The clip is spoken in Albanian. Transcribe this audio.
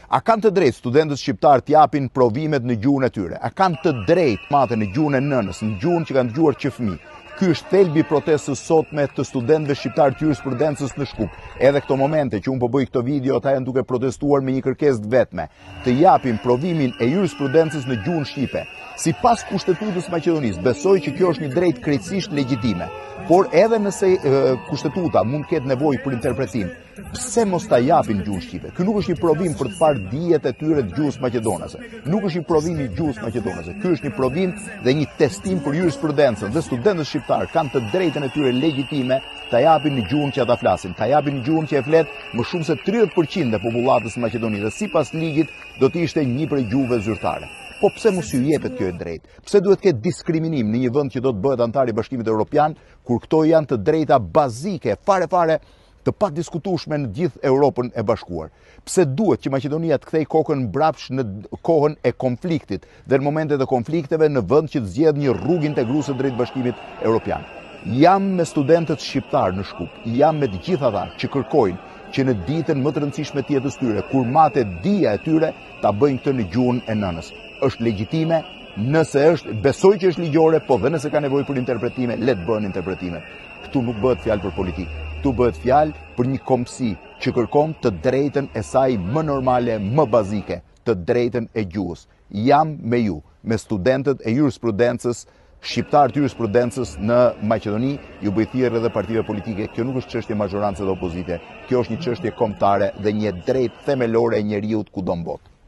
A kanë të drejtë studentët shqiptar të japin provimet në gjuhën e tyre? A kanë të drejtë matën në gjuhën e nënës, në gjuhën që kanë dëgjuar që fëmijë? Ky është thelbi i protestës sotme të studentëve shqiptar të jurisprudencës në Shkup. Edhe këto momente që unë po bëj këto video, ata janë duke protestuar me një kërkesë të vetme, të japin provimin e jurisprudencës në gjuhën shqipe. Sipas Kushtetutës së Maqedonisë, besoj që kjo është një drejtë krejtësisht legjitime. Por edhe nëse kushtetuta mund të ketë nevojë për interpretim, pse mos ta japin gjuhën shqipe? Ky nuk është një provim për të parë dijet e tyre të gjuhës maqedonase. Nuk është një provim i gjuhës maqedonase. Ky është një provim dhe një testim për jurisprudencën dhe studentët shqiptar kanë të drejtën e tyre legjitime ta japin në gjuhën që ata flasin, ta japin në gjuhën që e flet më shumë se 30% e popullatës së Maqedonisë dhe sipas ligjit do të ishte një prej gjuhëve zyrtare. Po pse mos ju jepet kjo e drejtë? Pse duhet të ketë diskriminim në një vend që do të bëhet antar i Bashkimit Evropian, kur këto janë të drejta bazike, fare të padiskutueshme në gjithë Europën e Bashkuar? Pse duhet që Maqedonia të kthej kokën mbrapsht në kohën e konfliktit dhe në momentet e konflikteve në vend që të zgjedh një rrugë integruese drejt Bashkimit Evropian? Jam me studentët shqiptar në Shkup, jam me të gjithë ata që kërkojnë që në ditën më të rëndësishme të jetës tyre, kur matet dija e tyre, ta bëjnë këtë në gjuhën e nënës. Është legjitime, nëse është, besoj që është ligjore, po dhe nëse ka nevojë për interpretime, le të bëhen interpretime. Këtu nuk bëhet fjalë për politikë, këtu bëhet fjalë për një kombësi që kërkon të drejtën e saj më normale, më bazike, të drejtën e gjuhës. Jam me ju, me studentët e jurisprudencës, shqiptar të jurisprudencës në Maqedoni, ju bëj thirrje edhe partive politike. Kjo nuk është çështje mazhorancë dhe opozite, kjo është një çështje kombëtare dhe një drejtë themelore e njeriut kudo në botë.